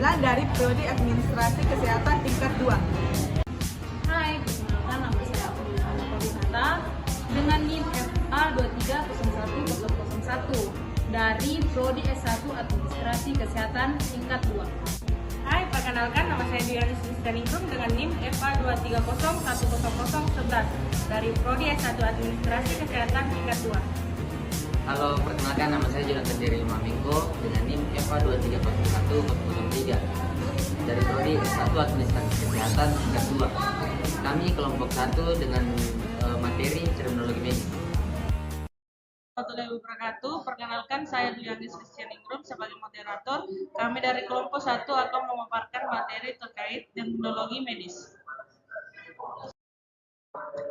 Diana dari Prodi Administrasi Kesehatan tingkat 2. Hai, perkenalkan nama saya Diana Pabinata dengan NIM FA230101 dari Prodi S1 Administrasi Kesehatan tingkat 2. Hai, perkenalkan nama saya Diana Sisdaningrum dengan NIM FA23010011 dari Prodi S1 Administrasi Kesehatan tingkat 2. Halo, perkenalkan nama saya Jonathan Jerry Mamingko dengan NIM FA230103 dari Prodi S1 Administrasi Kesehatan tingkat 2. Kami kelompok 1 dengan materi terminologi medis. Warahmatullahi wabarakatuh. Perkenalkan saya Diana Sisdaningrum sebagai moderator. Kami dari kelompok 1 akan memaparkan materi terkait terminologi medis.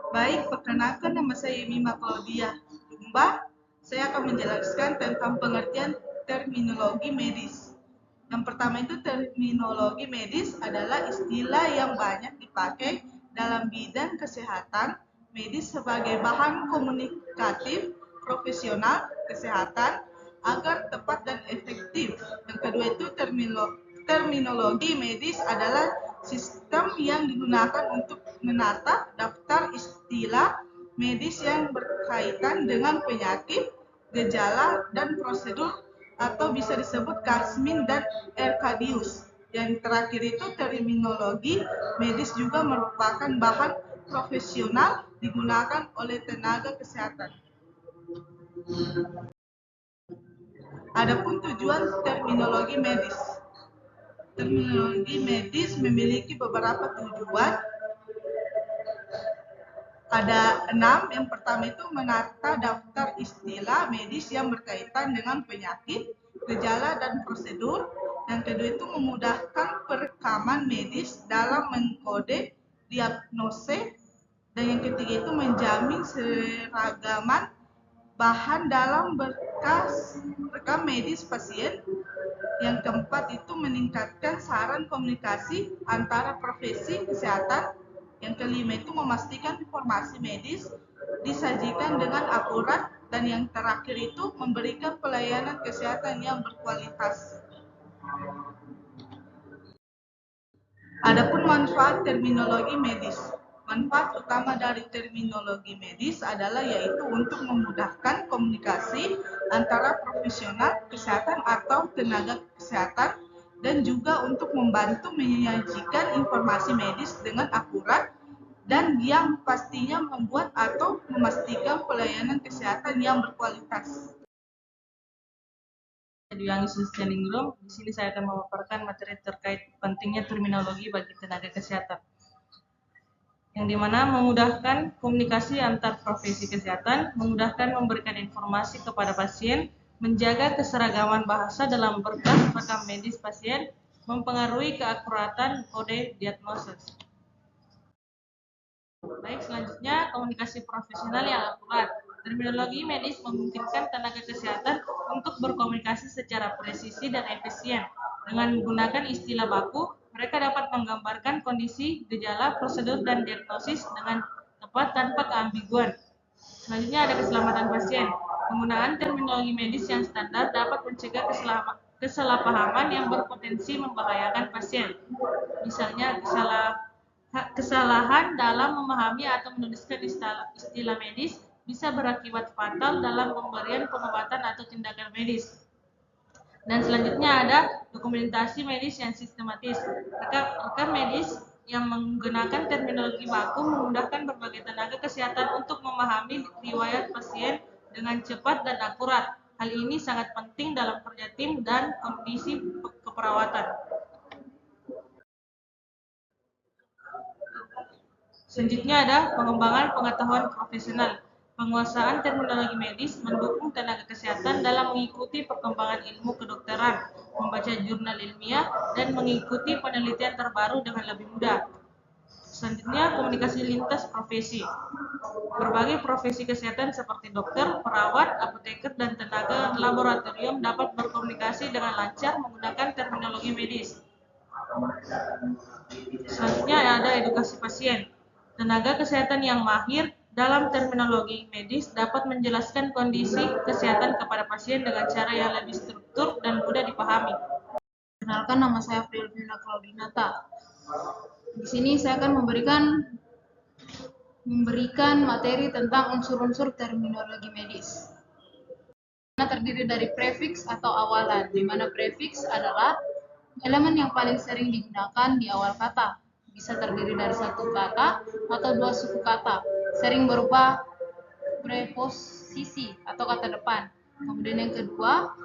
Baik, perkenalkan nama saya Mima Claudia Lumba. Saya akan menjelaskan tentang pengertian terminologi medis. Yang pertama itu terminologi medis adalah istilah yang banyak dipakai dalam bidang kesehatan medis sebagai bahan komunikatif profesional kesehatan agar tepat dan efektif. Yang kedua itu terminologi medis adalah sistem yang digunakan untuk menata daftar istilah medis yang berkaitan dengan penyakit, gejala, dan prosedur atau bisa disebut Kasmin dan Erkadius. Yang terakhir itu terminologi medis juga merupakan bahan profesional digunakan oleh tenaga kesehatan. Adapun tujuan terminologi medis. Terminologi medis memiliki beberapa tujuan. Ada 6. Yang pertama itu menata daftar istilah medis yang berkaitan dengan penyakit, gejala, dan prosedur. Yang kedua itu memudahkan perekaman medis dalam mengkode diagnose. Dan yang ketiga itu menjamin seragaman bahan dalam berkas rekam medis pasien. Yang keempat itu meningkatkan saran komunikasi antara profesi kesehatan. Yang kelima itu memastikan informasi medis disajikan dengan akurat. Dan yang terakhir itu memberikan pelayanan kesehatan yang berkualitas. Adapun manfaat terminologi medis. Manfaat utama dari terminologi medis adalah yaitu untuk memudahkan komunikasi antara profesional kesehatan atau tenaga kesehatan dan juga untuk membantu menyajikan informasi medis dengan akurat dan yang pastinya membuat atau memastikan pelayanan kesehatan yang berkualitas. Diana Sisdaningrum, di sini saya akan memaparkan materi terkait pentingnya terminologi bagi tenaga kesehatan. Yang dimana memudahkan komunikasi antar profesi kesehatan, memudahkan memberikan informasi kepada pasien, menjaga keseragaman bahasa dalam berkas rekam medis pasien, mempengaruhi keakuratan kode diagnosis. Baik, selanjutnya komunikasi profesional yang akurat. Terminologi medis memungkinkan tenaga kesehatan untuk berkomunikasi secara presisi dan efisien. Dengan menggunakan istilah baku, mereka dapat menggambarkan kondisi, gejala, prosedur, dan diagnosis dengan tepat tanpa keambiguan. Selanjutnya ada keselamatan pasien. Penggunaan terminologi medis yang standar dapat mencegah kesalahpahaman yang berpotensi membahayakan pasien. Misalnya kesalahan dalam memahami atau menuliskan istilah medis bisa berakibat fatal dalam pemberian pengobatan atau tindakan medis. Dan selanjutnya ada dokumentasi medis yang sistematis. Rekam medis yang menggunakan terminologi baku memudahkan berbagai tenaga kesehatan untuk memahami riwayat pasien dengan cepat dan akurat. Hal ini sangat penting dalam kerja tim dan kondisi keperawatan. Selanjutnya ada pengembangan pengetahuan profesional. Penguasaan terminologi medis mendukung tenaga kesehatan dalam mengikuti perkembangan ilmu kedokteran, membaca jurnal ilmiah, dan mengikuti penelitian terbaru dengan lebih mudah. Selanjutnya, komunikasi lintas profesi. Berbagai profesi kesehatan seperti dokter, perawat, apoteker, dan tenaga laboratorium dapat berkomunikasi dengan lancar menggunakan terminologi medis. Selanjutnya ada edukasi pasien. Tenaga kesehatan yang mahir dalam terminologi medis dapat menjelaskan kondisi kesehatan kepada pasien dengan cara yang lebih struktur dan mudah dipahami. Perkenalkan, nama saya Frielvina Claudinata. Di sini saya akan memberikan materi tentang unsur-unsur terminologi medis. Terdiri dari prefiks atau awalan, di mana prefiks adalah elemen yang paling sering digunakan di awal kata. Bisa terdiri dari satu kata atau dua suku kata, sering berupa preposisi atau kata depan. Kemudian yang kedua,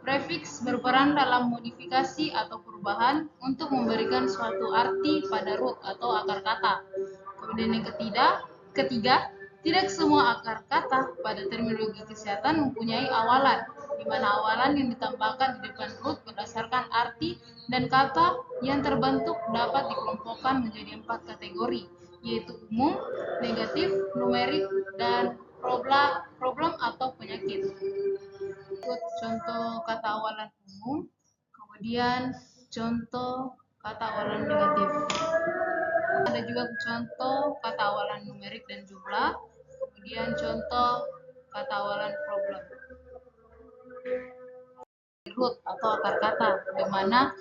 prefiks berperan dalam modifikasi atau perubahan untuk memberikan suatu arti pada root atau akar kata. Kemudian yang ketiga, tidak semua akar kata pada terminologi kesehatan mempunyai awalan, di mana awalan yang ditambahkan di depan root berdasarkan arti dan kata yang terbentuk dapat dikelompokkan menjadi 4 kategori, yaitu umum, negatif, numerik, dan problem atau penyakit. Contoh kata awalan umum, kemudian contoh kata awalan negatif. Ada juga contoh kata awalan numerik dan jumlah, kemudian contoh kata awalan problem. Root atau akar kata, di mana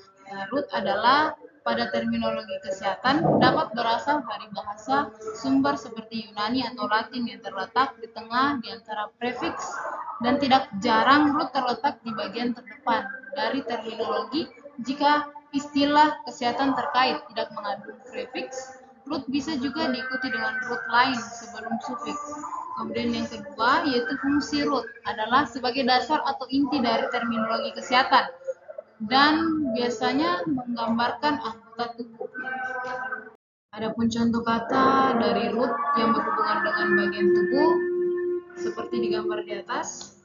root adalah pada terminologi kesehatan dapat berasal dari bahasa sumber seperti Yunani atau Latin yang terletak di tengah di antara prefiks, dan tidak jarang root terletak di bagian terdepan dari terminologi. Jika istilah kesehatan terkait tidak mengandung prefiks, root bisa juga diikuti dengan root lain sebelum sufiks. Kemudian yang kedua, yaitu fungsi root adalah sebagai dasar atau inti dari terminologi kesehatan dan biasanya menggambarkan anggota tubuh. Adapun contoh kata dari root yang berhubungan dengan bagian tubuh seperti di gambar di atas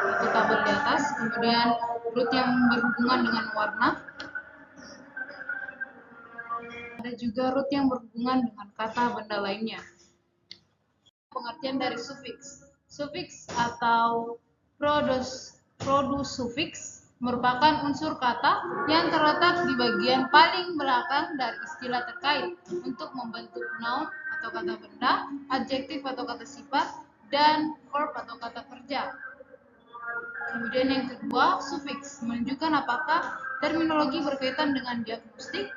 atau tabel di atas. Kemudian root yang berhubungan dengan warna. Ada juga root yang berhubungan dengan kata benda lainnya. Pengertian dari sufiks. Sufiks atau produsufiks merupakan unsur kata yang terletak di bagian paling belakang dari istilah terkait untuk membentuk noun atau kata benda, adjektif atau kata sifat, dan verb atau kata kerja. Kemudian yang kedua, sufiks menunjukkan apakah terminologi berkaitan dengan diagnostik,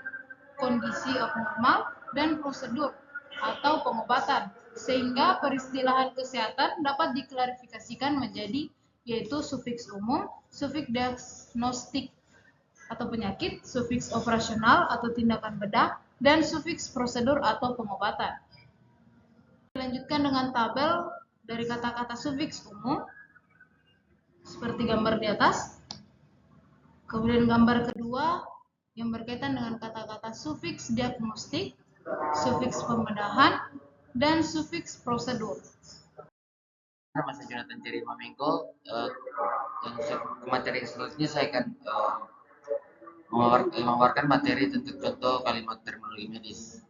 kondisi abnormal, dan prosedur atau pengobatan, sehingga peristilahan kesehatan dapat diklarifikasikan menjadi yaitu sufiks umum, sufiks diagnostik atau penyakit, sufiks operasional atau tindakan bedah, dan sufiks prosedur atau pengobatan. Dilanjutkan dengan tabel dari kata-kata sufiks umum seperti gambar di atas. Kemudian gambar kedua yang berkaitan dengan kata-kata sufiks diagnostik, sufiks pembedahan, dan sufiks prosedur. Nama saya Jonathan Cherry Mamenko. Materi selanjutnya saya akan mengeluarkan materi tentang contoh kalimat terminologi medis.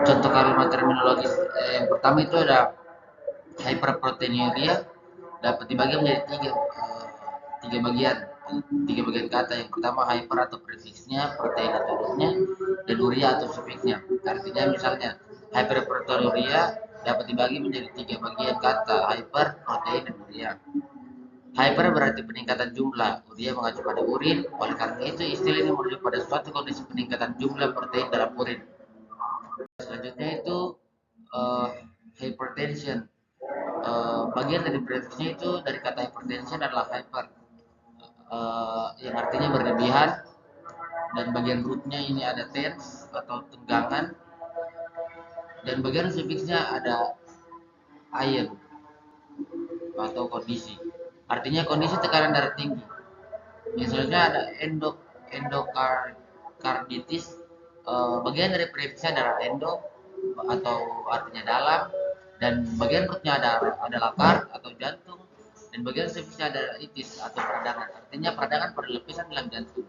Contoh kalimat terminologi yang pertama itu ada hyperproteinuria, dapat dibagi menjadi tiga bagian kata. Yang pertama hyper atau prefiksnya, protein atau rootnya, dan uria atau sufiksnya. Artinya misalnya hyperproteinuria dapat dibagi menjadi 3 bagian kata, hyper, protein, dan uria. Hyper berarti peningkatan jumlah, uria mengacu pada urin, oleh karena itu istilah ini merujuk pada suatu kondisi peningkatan jumlah protein dalam urin. Selanjutnya itu hypertension. Bagian dari prefiksnya itu dari kata hypertension adalah hyper, yang artinya berlebihan, dan bagian rootnya ini ada tense atau tenggangan, dan bagian sufiksnya ada iron atau kondisi, artinya kondisi tekanan darah tinggi. Yang selanjutnya ada endokarditis. Bagian dari prefiksnya adalah endo atau artinya dalam, dan bagian rootnya adalah kard atau jantung, dan bagian sufiksnya adalah itis atau peradangan, artinya peradangan pada lapisan dalam jantung.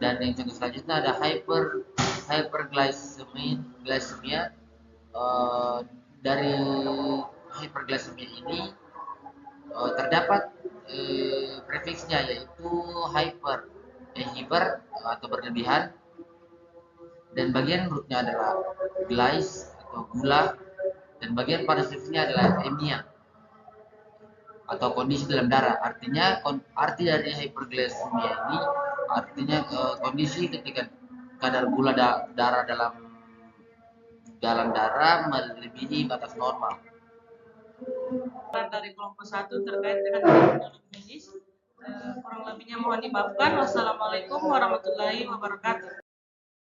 Dan yang contoh selanjutnya ada hyperglycemia. Dari hyperglycemia ini terdapat prefiksnya yaitu hyper atau berlebihan, dan bagian rootnya adalah glyce atau gula, dan bagian pada sufiksnya adalah emia atau kondisi dalam darah. Artinya arti dari hyperglycemia ini artinya kondisi ketika kadar gula darah dalam darah melebihi batas normal. Dari kelompok 1 terkait dengan terminologi medis. Kurang lebihnya mohon dimaafkan. Wassalamualaikum warahmatullahi wabarakatuh.